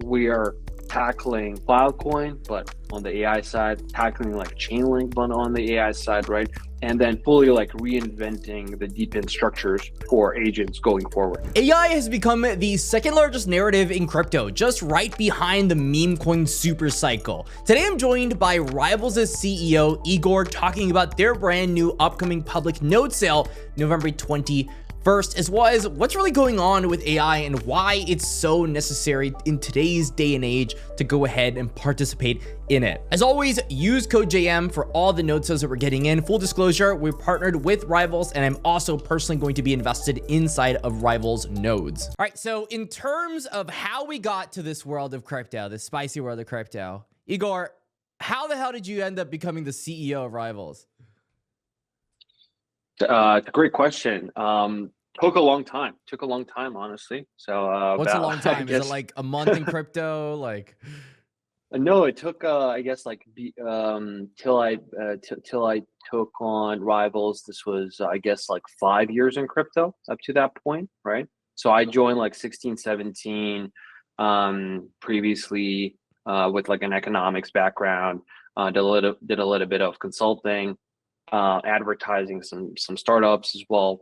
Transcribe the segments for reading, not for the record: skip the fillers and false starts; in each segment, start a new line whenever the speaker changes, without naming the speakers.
we are tackling Filecoin, but on the AI side, tackling like Chainlink, but on the AI side, right? And then fully like reinventing the deep-in structures for agents going forward.
AI has become the second largest narrative in crypto, just right behind the meme coin super cycle. Today I'm joined by Rivalz' CEO Igor talking about their brand new upcoming public node sale November 21st, as well as what's really going on with AI and why it's so necessary in today's day and age to go ahead and participate in it. As always, use code JM for all the node sales that we're getting in. Full disclosure, we're partnered with Rivalz, and I'm also personally going to be invested inside of Rivalz nodes. All right, so in terms of how we got to this world of crypto, this spicy world of crypto, Igor, how the hell did you end up becoming the CEO of Rivalz?
It's a great question. Took a long time, honestly. So
what's a long time?
guess,
is it like a month in crypto? Like
no, it took I guess like till I took on Rivalz. This was I guess like 5 years in crypto up to that point, right? So I joined like 16 17 previously with like an economics background. Did a little bit of consulting, advertising, some startups as well.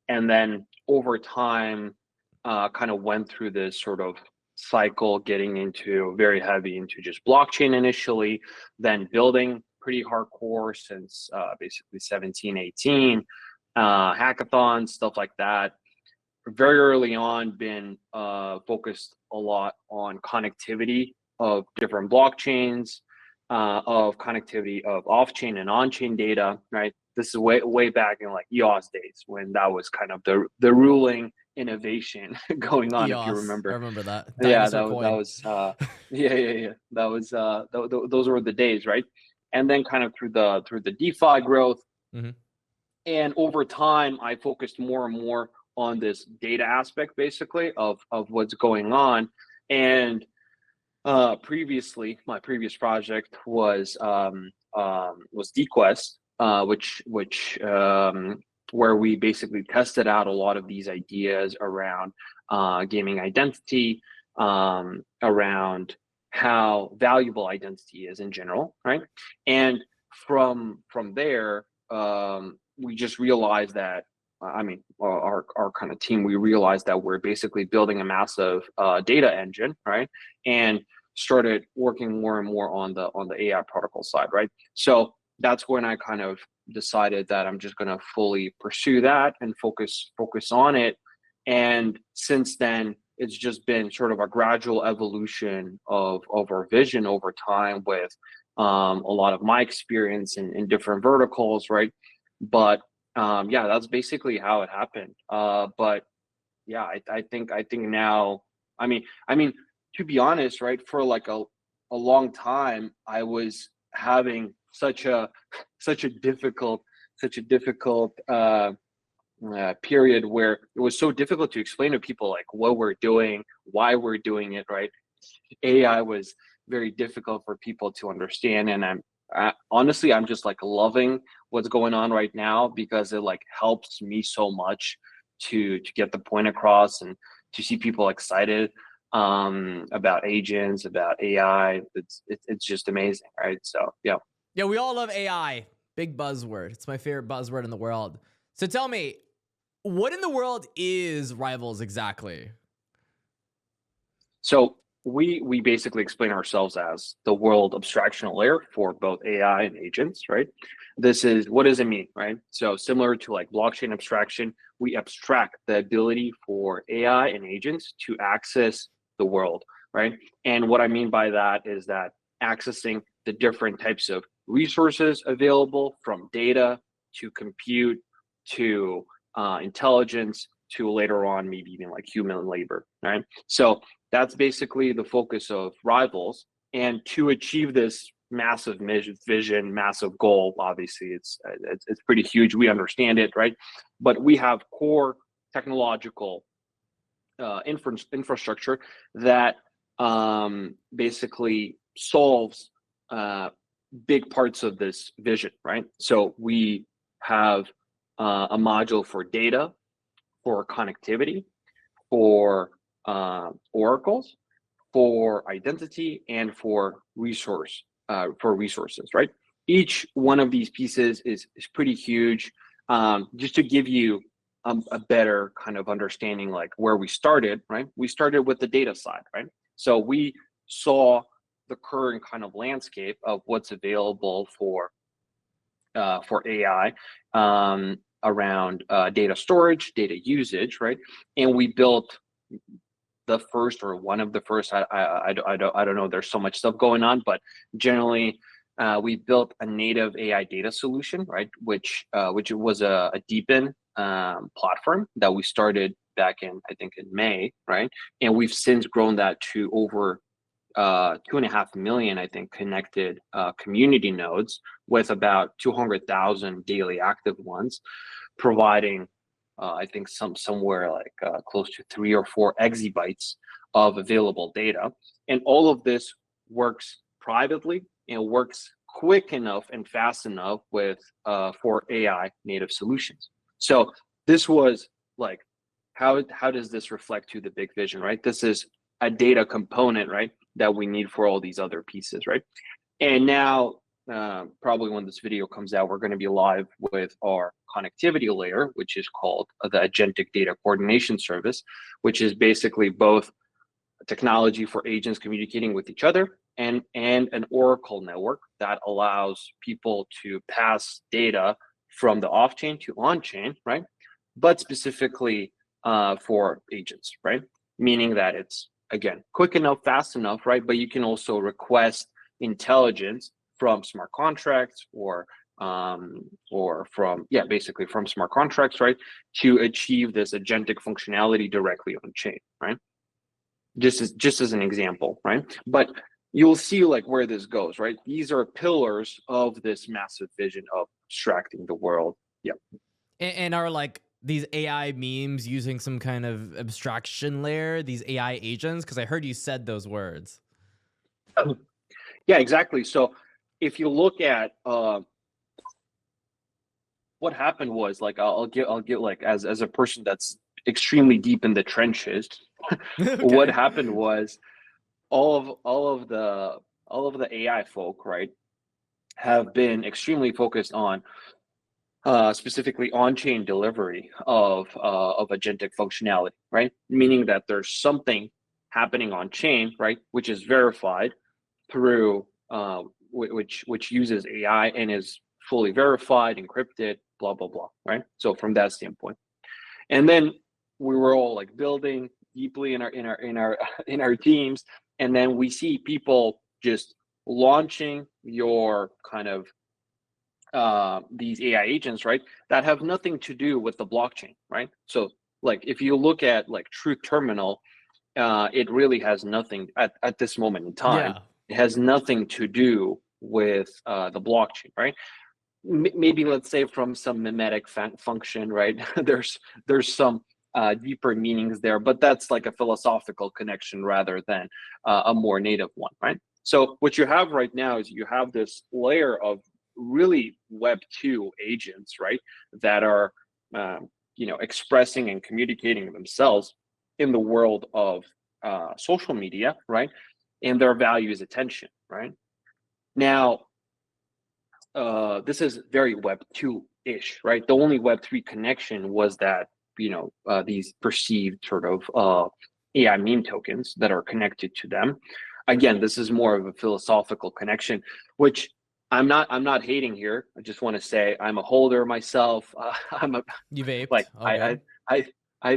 And then over time, kind of went through this sort of cycle, getting into very heavy into just blockchain initially, then building pretty hardcore since basically 17, 18, hackathons, stuff like that. Very early on, been focused a lot on connectivity of different blockchains, of connectivity of off-chain and on-chain data, right? This is way back in like EOS days when that was kind of the ruling innovation going on.
EOS,
if you remember.
I remember that.
Yeah,
Dinosaur
those were the days, right? And then kind of through the DeFi growth, and over time, I focused more and more on this data aspect, basically of what's going on. And previously, my previous project was DQuest, which where we basically tested out a lot of these ideas around gaming identity, around how valuable identity is in general, right? And from there, we just realized that, I mean, our kind of team, we realized that we're basically building a massive data engine, right? And started working more and more on the AI protocol side, right? So that's when I kind of decided that I'm just going to fully pursue that and focus on it. And since then, it's just been sort of a gradual evolution of our vision over time with a lot of my experience in different verticals, right? But yeah, that's basically how it happened. But yeah, I think now, I mean, to be honest, right, for like a long time, I was having such a difficult period where it was so difficult to explain to people like what we're doing, why we're doing it, right? AI was very difficult for people to understand, and honestly, I'm just like loving what's going on right now because it like helps me so much to get the point across and to see people excited about agents, about AI. It's just amazing, right? So yeah.
Yeah, we all love AI. Big buzzword. It's my favorite buzzword in the world. So tell me, what in the world is Rivalz exactly?
So we basically explain ourselves as the world abstraction layer for both AI and agents, right? This is, what does it mean, right? So similar to like blockchain abstraction, we abstract the ability for AI and agents to access the world, right? And what I mean by that is that accessing the different types of resources available, from data to compute to intelligence to later on maybe even like human labor, right? So that's basically the focus of Rivalz. And to achieve this massive vision, massive goal, obviously it's pretty huge. We understand it, right? But we have core technological infrastructure that basically solves big parts of this vision, right? So we have a module for data, for connectivity, for oracles, for identity, and for resources, right? Each one of these pieces is pretty huge. Just to give you a better kind of understanding, like where we started, right? We started with the data side, right? So we saw the current kind of landscape of what's available for AI around data storage, data usage, right? And we built the first, or one of the first, I don't know, there's so much stuff going on, but generally we built a native AI data solution, right? Which was a DeepIn platform that we started back in, I think, in May, right? And we've since grown that to over 2.5 million, I think, connected community nodes with about 200,000 daily active ones, providing I think somewhere like close to 3 or 4 exabytes of available data. And all of this works privately and works quick enough and fast enough with for AI native solutions. So this was like, how does this reflect to the big vision, right? This is a data component, right, that we need for all these other pieces, right? And now, probably when this video comes out, we're going to be live with our connectivity layer, which is called the Agentic Data Coordination Service, which is basically both a technology for agents communicating with each other and an Oracle network that allows people to pass data from the off-chain to on-chain, right? But specifically for agents, right? Meaning that it's, again, quick enough, fast enough, right? But you can also request intelligence from smart contracts or from, yeah, basically from smart contracts, right? To achieve this agentic functionality directly on chain, right? Just as an example, right? But you'll see like where this goes, right? These are pillars of this massive vision of abstracting the world. Yeah.
And are like these AI memes using some kind of abstraction layer, these AI agents? Because I heard you said those words.
Yeah, exactly. So if you look at what happened was, like, I'll get like, as a person that's extremely deep in the trenches,
Okay.
what happened was all of the AI folk, right, have been extremely focused on specifically on-chain delivery of agentic functionality, right? Meaning that there's something happening on chain, right, which is verified through which uses AI and is fully verified, encrypted, blah blah blah, right? So from that standpoint, and then we were all like building deeply in our teams, and then we see people just launching your kind of these AI agents, right, that have nothing to do with the blockchain, right? So like if you look at like Truth Terminal, it really has nothing at this moment in time.
Yeah.
It has nothing to do with the blockchain, right? Maybe let's say from some mimetic function, right? there's some deeper meanings there, but that's like a philosophical connection rather than a more native one, right? So what you have right now is you have this layer of really Web 2 agents, right, that are expressing and communicating themselves in the world of social media, right? And their value is attention, right? Now, this is very Web 2-ish, right? The only Web 3 connection was that, these perceived sort of AI meme tokens that are connected to them. Again, this is more of a philosophical connection, which I'm not hating here. I just want to say I'm a holder myself.
You vaped.
Like
Okay.
I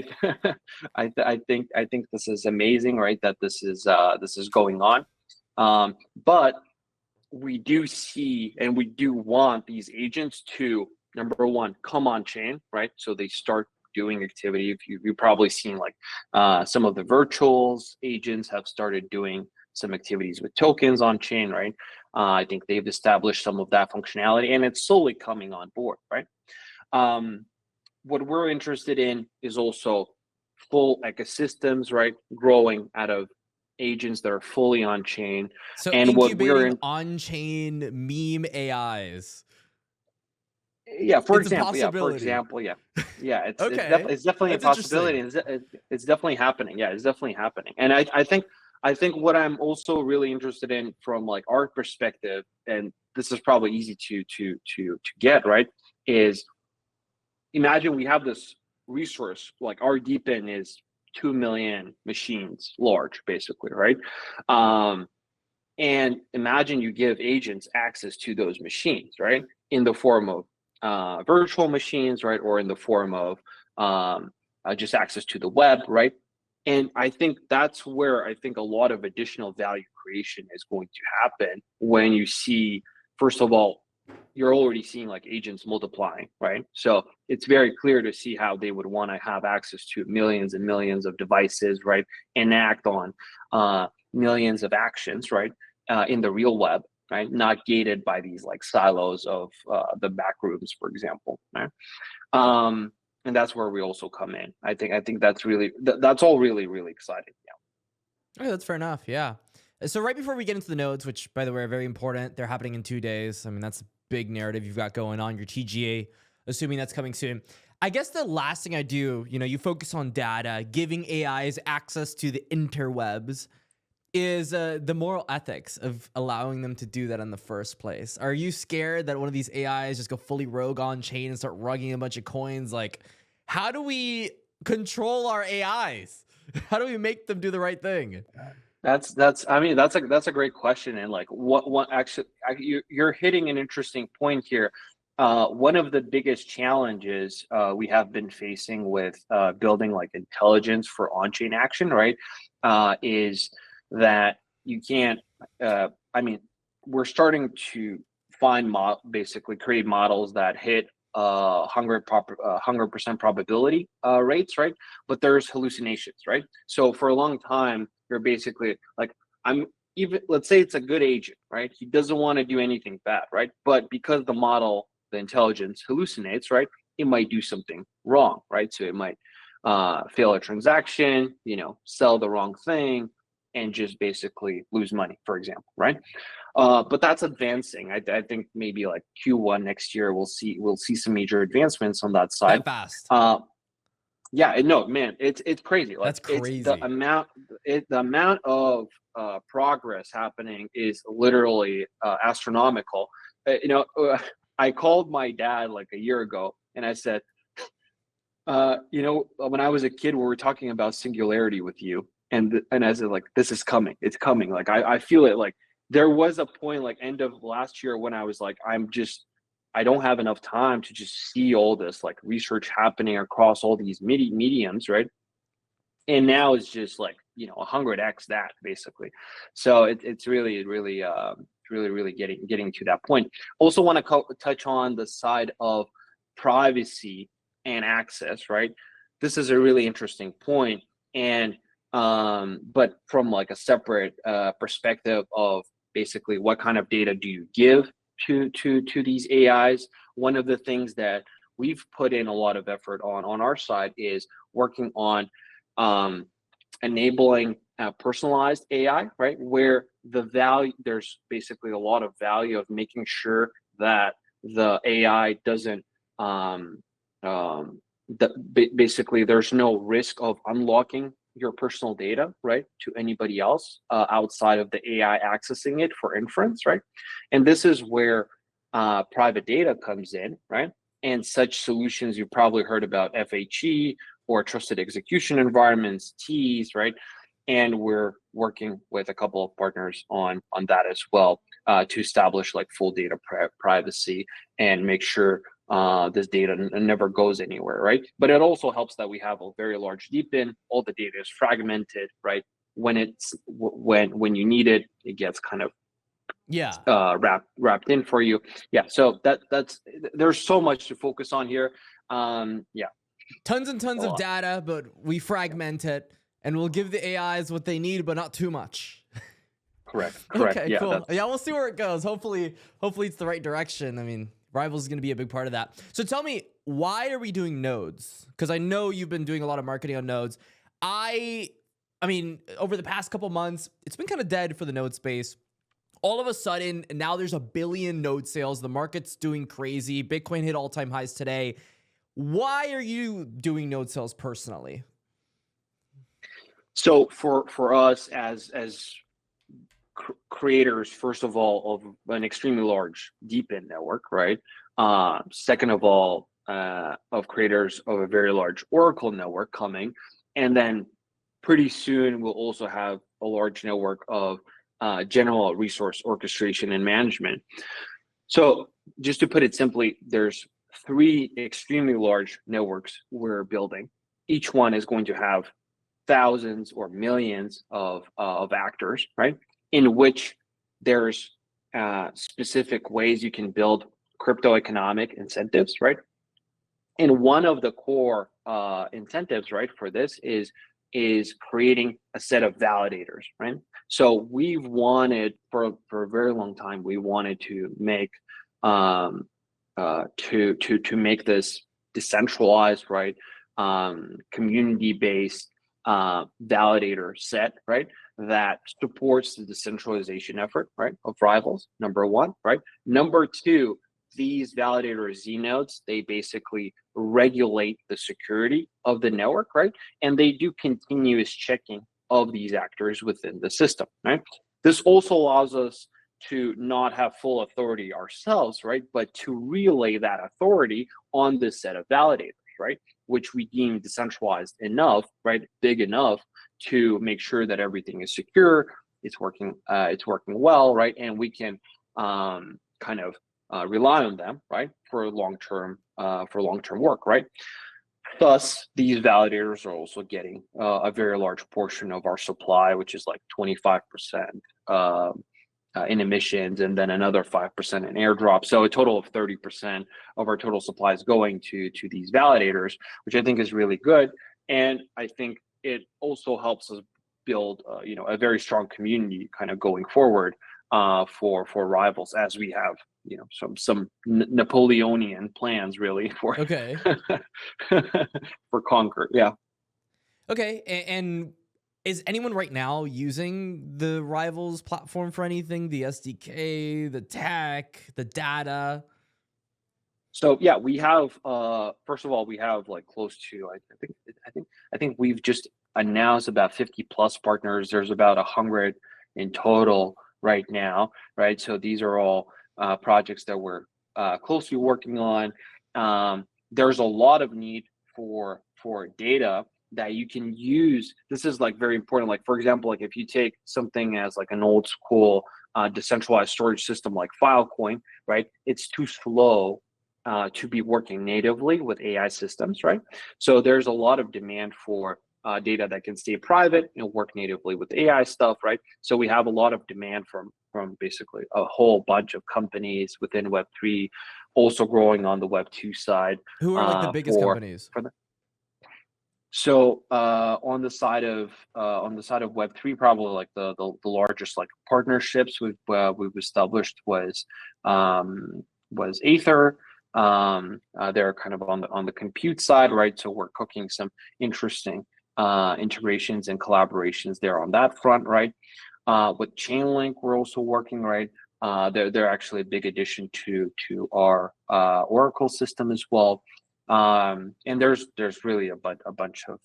think this is amazing, right? That this is going on, but we do see and we do want these agents to, number one, come on chain, right? So they start doing activity. If you've probably seen like some of the virtuals agents have started doing some activities with tokens on chain, right? I think they've established some of that functionality, and it's slowly coming on board, right? What we're interested in is also full ecosystems, right? Growing out of agents that are fully on chain.
So
and what we're
incubating on-chain meme AIs.
Yeah, for
It's a
example,
possibility.
It's
Okay.
it's definitely
That's
a possibility.
interesting.
It's definitely happening. Yeah, it's definitely happening. And I think I think what I'm also really interested in from like our perspective, and this is probably easy to get, right, is imagine we have this resource, like our DeepIn is 2 million machines large, basically, right? And imagine you give agents access to those machines, right? In the form of virtual machines, right? Or in the form of just access to the web, right? And I think that's where I think a lot of additional value creation is going to happen when you see, first of all, you're already seeing like agents multiplying, right? So it's very clear to see how they would want to have access to millions and millions of devices, right? And act on millions of actions, right? In the real web, right? Not gated by these like silos of the back rooms, for example, right? And that's where we also come in. I think that's really, that's all really, really exciting. Yeah.
Okay, that's fair enough. Yeah. So right before we get into the nodes, which by the way are very important, they're happening in 2 days. I mean, that's a big narrative you've got going on, your TGA, assuming that's coming soon. I guess the last thing I do, you know, you focus on data, giving AIs access to the interwebs, is the moral ethics of allowing them to do that in the first place. Are you scared that one of these AIs just go fully rogue on chain and start rugging a bunch of coins? Like, how do we control our AIs? How do we make them do the right thing?
I mean, that's a great question. And like what actually, you're hitting an interesting point here. One of the biggest challenges we have been facing with building like intelligence for on-chain action, right, is that you can't, I mean, we're starting to find basically create models that hit 100% probability rates, right? But there's hallucinations, right? So for a long time, you're basically like, let's say it's a good agent, right? He doesn't want to do anything bad, right? But because the model, the intelligence hallucinates, right? It might do something wrong, right? So it might fail a transaction, you know, sell the wrong thing, and just basically lose money, for example, right? But that's advancing. I think maybe like Q1 next year we'll see some major advancements on that side.
That fast.
Yeah, no, man, it's crazy. Like,
that's crazy.
The amount of progress happening is literally astronomical. You know, I called my dad like a year ago, and I said, you know, when I was a kid, we were talking about singularity with you. And I said, like, this is coming. It's coming. Like, I feel it. Like, there was a point, like, end of last year when I was like, I don't have enough time to just see all this, like, research happening across all these mediums, right? And now it's just, like, you know, 100x that, basically. So it's really getting to that point. Also want to touch on the side of privacy and access, right? This is a really interesting point. And but from like a separate perspective of basically what kind of data do you give to these AIs. One of the things that we've put in a lot of effort on our side is working on enabling personalized AI, right? Where there's basically a lot of value of making sure that the AI doesn't basically there's no risk of unlocking your personal data, right, to anybody else outside of the AI accessing it for inference, right? And this is where private data comes in, right? And such solutions, you probably heard about FHE or trusted execution environments, TEAs, right? And we're working with a couple of partners on that as well to establish like full data privacy and make sure this data never goes anywhere, right? But it also helps that we have a very large DeepIn. All the data is fragmented, right? When you need it, it gets kind of wrapped in for you. Yeah. So that's there's so much to focus on here. Yeah.
Tons and tons of data, but we fragment it, and we'll give the AIs what they need, but not too much.
Correct.
Okay,
yeah,
cool. Yeah, we'll see where it goes. Hopefully it's the right direction. I mean, Rivalz is going to be a big part of that. So tell me, why are we doing nodes? Because I know you've been doing a lot of marketing on nodes. I mean, over the past couple months, it's been kind of dead for the node space. All of a sudden, now there's 1 billion node sales. The market's doing crazy. Bitcoin hit all-time highs today. Why are you doing node sales personally?
So for us as creators, first of all, of an extremely large deep-end network, right? Second of all, of creators of a very large Oracle network coming, and then pretty soon we'll also have a large network of general resource orchestration and management. So just to put it simply, there's three extremely large networks we're building. Each one is going to have thousands or millions of actors, right? In which there's specific ways you can build crypto economic incentives, right? And one of the core incentives, right, for this is creating a set of validators, right? So we've wanted for a very long time, we wanted to make to make this decentralized, right, community-based validator set, right, that supports the decentralization effort, right, of Rivalz, number one, right? Number two, these validator Z nodes, they basically regulate the security of the network, right? And they do continuous checking of these actors within the system, right? This also allows us to not have full authority ourselves, right? But to relay that authority on this set of validators, right? Which we deem decentralized enough, right? Big enough to make sure that everything is secure, it's working well, right? And we can kind of rely on them, right, for long-term work, right? Thus, these validators are also getting a very large portion of our supply, which is like 25% in emissions, and then another 5% in airdrop. So a total of 30% of our total supply is going to these validators, which I think is really good. And I think it also helps us build, a very strong community kind of going forward for Rivalz, as we have, some Napoleonian plans really for
Okay.
for Conquer. Yeah.
Okay, and is anyone right now using the Rivalz platform for anything? The SDK, the tech, the data?
So yeah, we have first of all, we have like close to I think we've just announced about 50 plus partners. There's about 100 in total right now, right? So these are all projects that we're closely working on. There's a lot of need for data that you can use. This is like very important. Like, for example, like if you take something as like an old school decentralized storage system like Filecoin, right? It's too slow to be working natively with AI systems, right? So there's a lot of demand for data that can stay private and work natively with AI stuff, right? So we have a lot of demand from basically a whole bunch of companies within Web3, also growing on the Web2 side.
Who are like the biggest companies?
So on the side of Web3, probably like the largest like partnerships we've established was Aether. They're kind of on the compute side, right? So we're cooking some interesting integrations and collaborations there on that front, right? With Chainlink, we're also working, right? They're actually a big addition to our Oracle system as well. And there's really a bunch of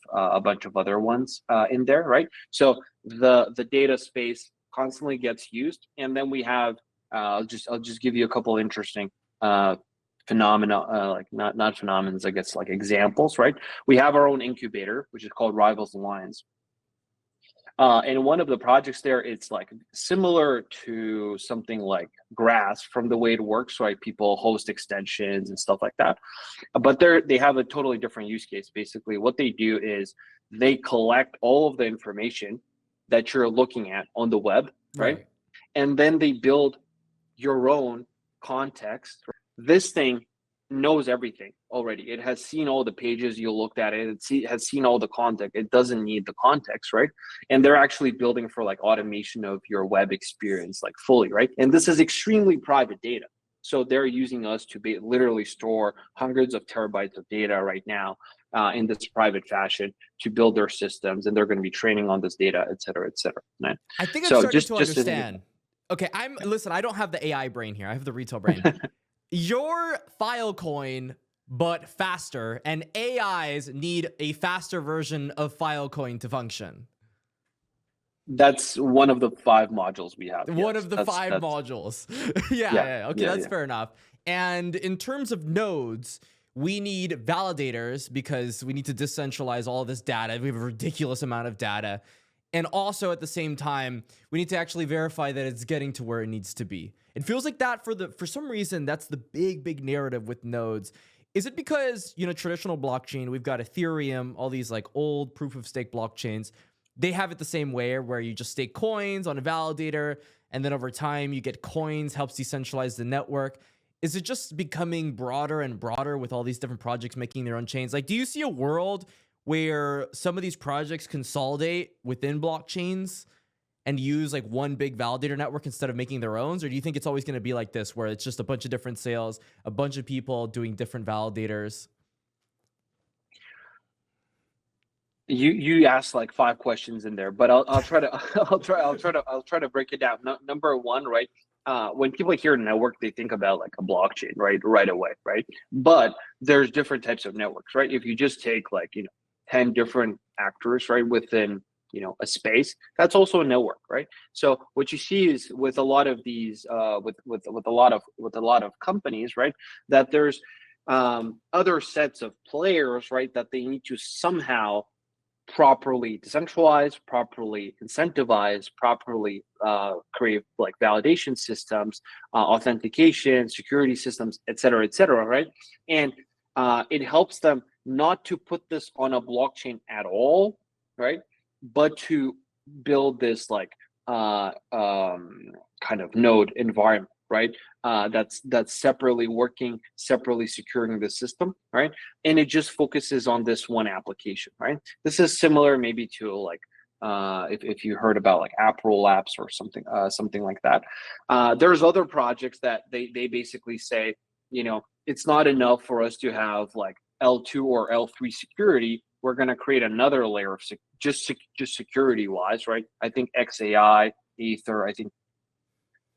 other ones in there, right? So the data space constantly gets used, and then we have I'll just give you a couple interesting phenomena, like not phenomena, I guess, like examples, right? We have our own incubator, which is called Rivalz Alliance. And one of the projects there, it's like similar to something like Grass from the way it works, right? People host extensions and stuff like that. But they have a totally different use case. Basically, what they do is they collect all of the information that you're looking at on the web, right? And then they build your own context. This thing knows everything already. It has seen all the pages you looked at. It has seen all the context. It doesn't need the context, right? And they're actually building for like automation of your web experience, like fully, right? And this is extremely private data. So they're using us to literally store hundreds of terabytes of data right now in this private fashion to build their systems, and they're going to be training on this data, et cetera, et cetera. Right?
I think I'm starting to understand. Okay, listen, I don't have the AI brain here. I have the retail brain. Your Filecoin, but faster, and AIs need a faster version of Filecoin to function.
That's one of the 5 modules we have.
One
Yes,
of the 5 modules. Yeah. Okay, that's fair enough. And in terms of nodes, we need validators because we need to decentralize all this data. We have a ridiculous amount of data. And also at the same time, we need to actually verify that it's getting to where it needs to be. It feels like that for some reason, that's the big narrative with nodes. Is it because, you know, traditional blockchain, we've got Ethereum, all these like old proof of stake blockchains, they have it the same way where you just stake coins on a validator and then over time you get coins, helps decentralize the network. Is it just becoming broader and broader with all these different projects making their own chains? Like, do you see a world where some of these projects consolidate within blockchains and use like one big validator network instead of making their own? Or do you think it's always going to be like this, where it's just a bunch of different sales, a bunch of people doing different validators?
You asked like 5 questions in there, but I'll try to I'll try to break it down. Number one, right? When people hear network, they think about like a blockchain, right away, right? But there's different types of networks, right? If you just take like 10 different actors, right, within a space, that's also a network, right? So what you see is with a lot of these with a lot of companies, right, that there's other sets of players, right, that they need to somehow properly decentralize, properly incentivize, properly create like validation systems, authentication, security systems, et cetera, right? And it helps them not to put this on a blockchain at all, right? But to build this like kind of node environment, right? That's separately working, separately securing the system, right? And it just focuses on this one application, right? This is similar maybe to like if you heard about like app roll apps or something like that. There's other projects that they basically say, it's not enough for us to have like L2 or L3 security. We're going to create another layer of just security wise, right? I think XAI, Ether, I think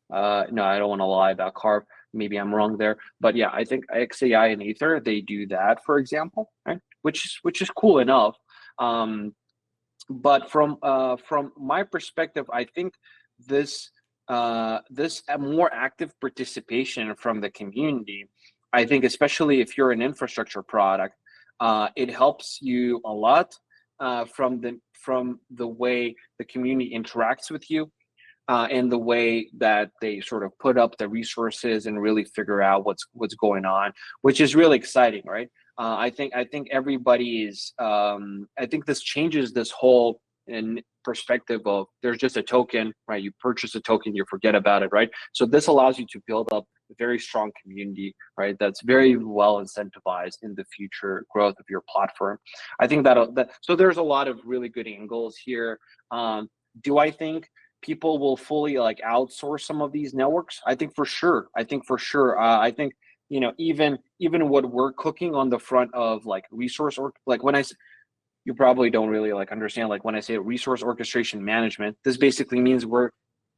no, I don't want to lie about Carve. Maybe I'm wrong there, but yeah, I think XAI and Ether, they do that, for example, right? Which is cool enough. But from my perspective, I think this more active participation from the community, I think especially if you're an infrastructure product, it helps you a lot from the way the community interacts with you. And the way that they sort of put up the resources and really figure out what's going on, which is really exciting, right? I think everybody is. I think this changes this whole perspective of there's just a token, right? You purchase a token, you forget about it, right? So this allows you to build up a very strong community, right? That's very well incentivized in the future growth of your platform. I think so there's a lot of really good angles here. Do I think people will fully like outsource some of these networks? I think for sure. I think even what we're cooking on the front of like resource or like you probably don't really like understand, like when I say resource orchestration management, this basically means we're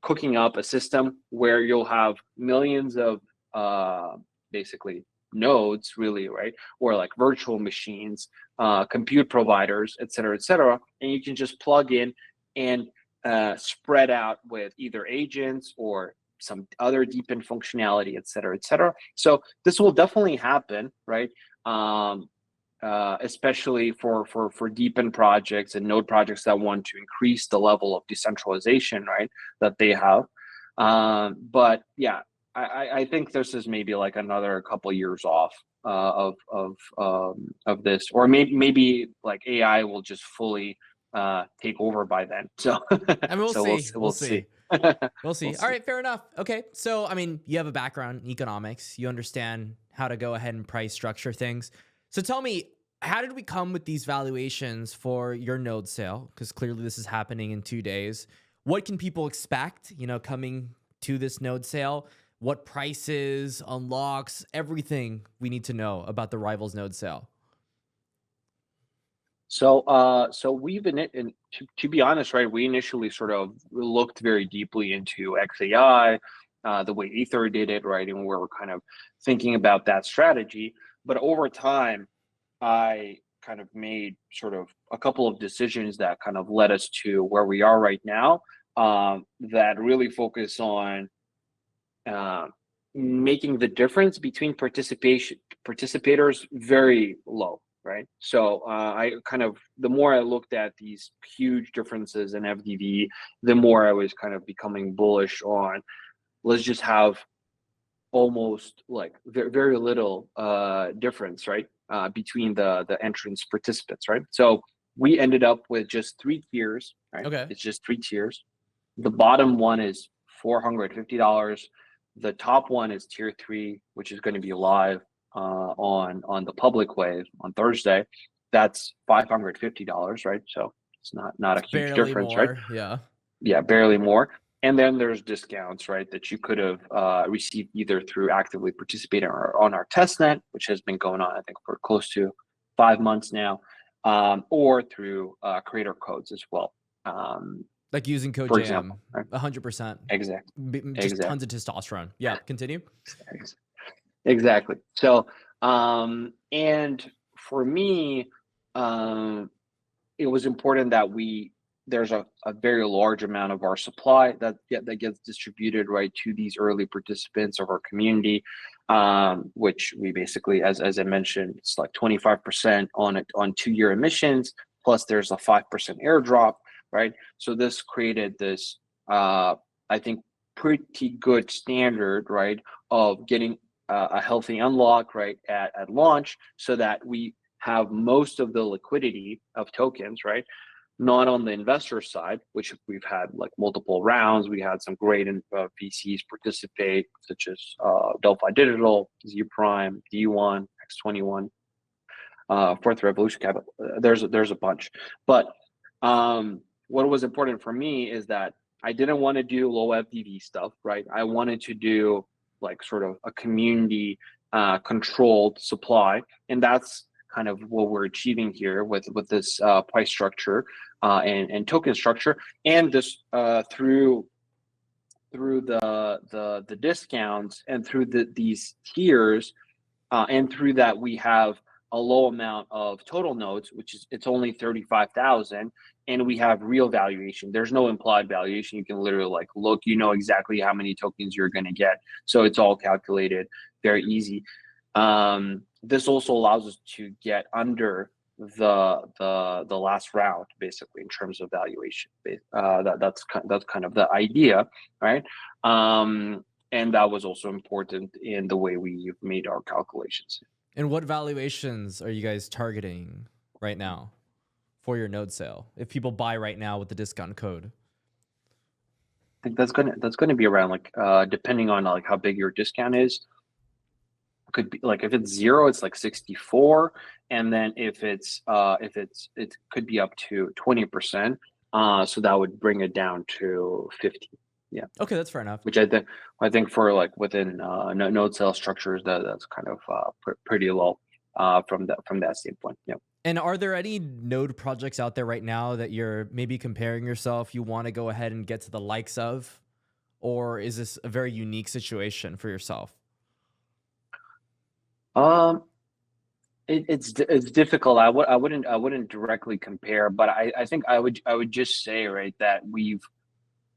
cooking up a system where you'll have millions of basically nodes, really, right? Or like virtual machines, compute providers, et cetera, and you can just plug in and spread out with either agents or some other deepened functionality, et cetera. So this will definitely happen, right? Especially for deepened projects and node projects that want to increase the level of decentralization, right, that they have. But yeah, I think this is maybe like another couple of years off of this, or maybe like AI will just fully take over by then. So
and we'll see.
We'll see.
We'll see. All right, fair enough. Okay, so I mean, you have a background in economics. You understand how to go ahead and price structure things. So tell me, how did we come with these valuations for your node sale? Because clearly this is happening in 2 days. What can people expect, coming to this node sale? What prices, unlocks, everything we need to know about the Rivalz node sale?
So we've been to be honest, right? We initially sort of looked very deeply into XAI, the way Ether did it, right? And we were kind of thinking about that strategy. But over time, I kind of made sort of a couple of decisions that kind of led us to where we are right now, that really focus on making the difference between participators very low, right? So I kind of, the more I looked at these huge differences in FDV, the more I was kind of becoming bullish on, let's just have almost like very little difference, right, between the entrance participants, right? So we ended up with just 3 tiers, right?
Okay.
It's just 3 tiers. The bottom one is $450. The top one is tier 3, which is going to be live on the public wave on Thursday. That's $550, right? So it's not a huge
Barely
difference,
more,
right? Yeah, barely more. And then there's discounts, right, that you could have received either through actively participating on our testnet, which has been going on, I think, for close to 5 months now, or through creator codes as well.
Like using code
for
JM,
example, right?
100%.
Exactly.
Just tons of testosterone. Yeah, continue.
Exactly. So, and for me, it was important that there's a very large amount of our supply that gets distributed, right, to these early participants of our community, which we basically, as I mentioned, it's like 25% on 2-year emissions, plus there's a 5% airdrop, right? So this created this, I think, pretty good standard, right, of getting a healthy unlock, right, at launch, so that we have most of the liquidity of tokens, right, not on the investor side, which we've had like multiple rounds. We had some great VCs participate, such as Delphi Digital, Z Prime, D1, X21, Fourth Revolution Capital. There's a bunch. But what was important for me is that I didn't want to do low FDV stuff, right? I wanted to do like sort of a community controlled supply, and that's kind of what we're achieving here with this price structure and token structure, and this through the discounts and through these tiers, and through that we have a low amount of total nodes, which is, it's only 35,000, and we have real valuation. There's no implied valuation. You can literally like look, you know exactly how many tokens you're going to get, so it's all calculated, very easy. This also allows us to get under the last round, basically, in terms of valuation. That's kind of the idea, right? And that was also important in the way we've made our calculations.
And what valuations are you guys targeting right now for your node sale? If people buy right now with the discount code,
I think that's gonna be around like depending on like how big your discount is. Could be like, if it's 0, it's like 64, and then if it could be up to 20%. So that would bring it down to 50. Yeah.
Okay, that's fair enough.
Which I think for like within node sale structures, that's kind of pretty low from that standpoint. Yeah.
And are there any node projects out there right now that you're maybe comparing yourself, you want to go ahead and get to the likes of, or is this a very unique situation for yourself?
It's difficult. I wouldn't directly compare, but I think I would just say, right, that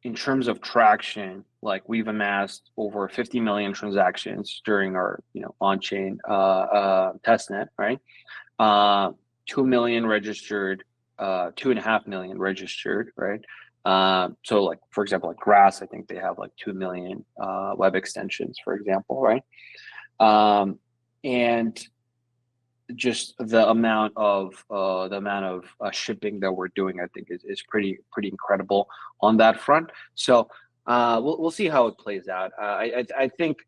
in terms of traction, like we've amassed over 50 million transactions during our on-chain testnet, right? 2 million registered, 2.5 million registered, right? So like, for example, like Grass, I think they have like 2 million web extensions, for example, right? And just the amount of shipping that we're doing, I think is pretty incredible on that front. So we'll see how it plays out. I think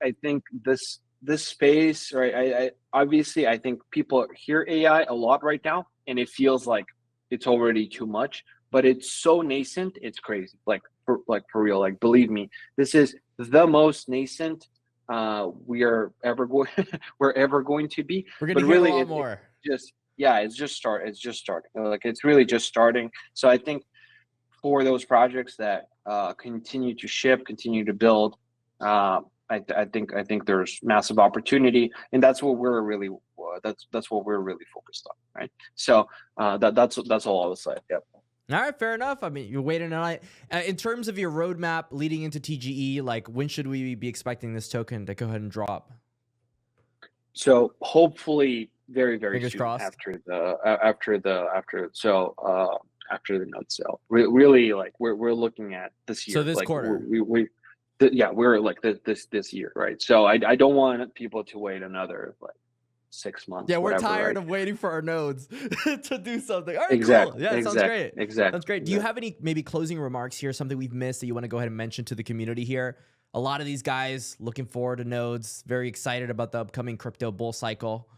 this space, right? Obviously I think people hear AI a lot right now, and it feels like it's already too much, but it's so nascent, it's crazy. Like for real. Like, believe me, this is the most nascent we're ever going to be.
We're gonna
hear
really a lot more.
It's just starting. Like, it's really just starting. So I think for those projects that continue to ship, continue to build, I think there's massive opportunity, and that's what we're really that's what we're really focused on, right? So that's all I would say. Yep.
All right, fair enough. I mean, you're waiting on it. In terms of your roadmap leading into TGE, like when should we be expecting this token to go ahead and drop?
So hopefully very
Fingers
soon
crossed.
after the node sale. Really, like we're looking at this year.
So this
like
quarter.
we're like this year, right? So I don't want people to wait another like 6 months.
Yeah, we're
whatever,
tired
right?
of waiting for our nodes to do something. All right,
Exactly.
cool. Yeah, sounds great.
Exactly.
Sounds great. Do you have any maybe closing remarks here? Something we've missed that you want to go ahead and mention to the community here? A lot of these guys looking forward to nodes, very excited about the upcoming crypto bull cycle.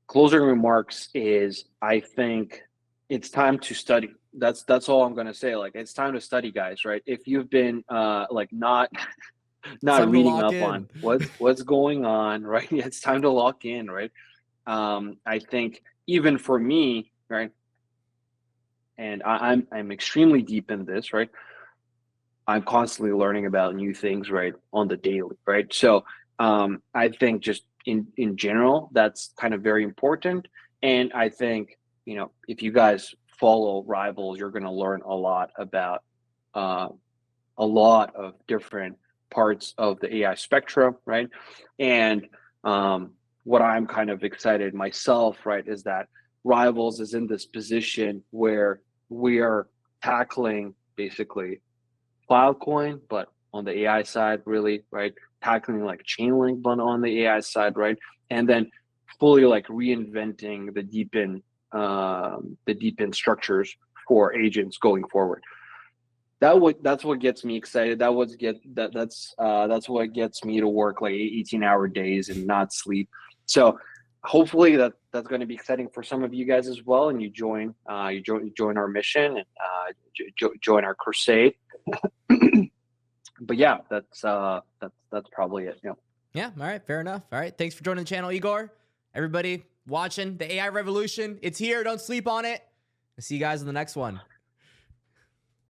Closing remarks is, I think it's time to study. That's all I'm gonna say. Like, it's time to study, guys. Right? If you've been like not reading up on what's going on, right? It's time to lock in, right? I think even for me, right? And I'm extremely deep in this, right? I'm constantly learning about new things, right, on the daily, right? So I think just in general, that's kind of very important. And I think, you know, if you guys follow Rivalz, you're going to learn a lot about a lot of different parts of the AI spectrum, right? And what I'm kind of excited myself, right, is that Rivalz is in this position where we are tackling basically Filecoin, but on the AI side, really, right? Tackling like Chainlink, but on the AI side, right? And then fully like reinventing the deepen structures for agents going forward. That's what gets me excited. That's what gets me to work like 18-hour days and not sleep. So hopefully that's going to be exciting for some of you guys as well, and you join our mission and join our crusade. But yeah, that's probably it. Yeah.
Yeah. All right. Fair enough. All right. Thanks for joining the channel, Igor. Everybody watching the AI revolution, it's here. Don't sleep on it. I'll see you guys in the next one.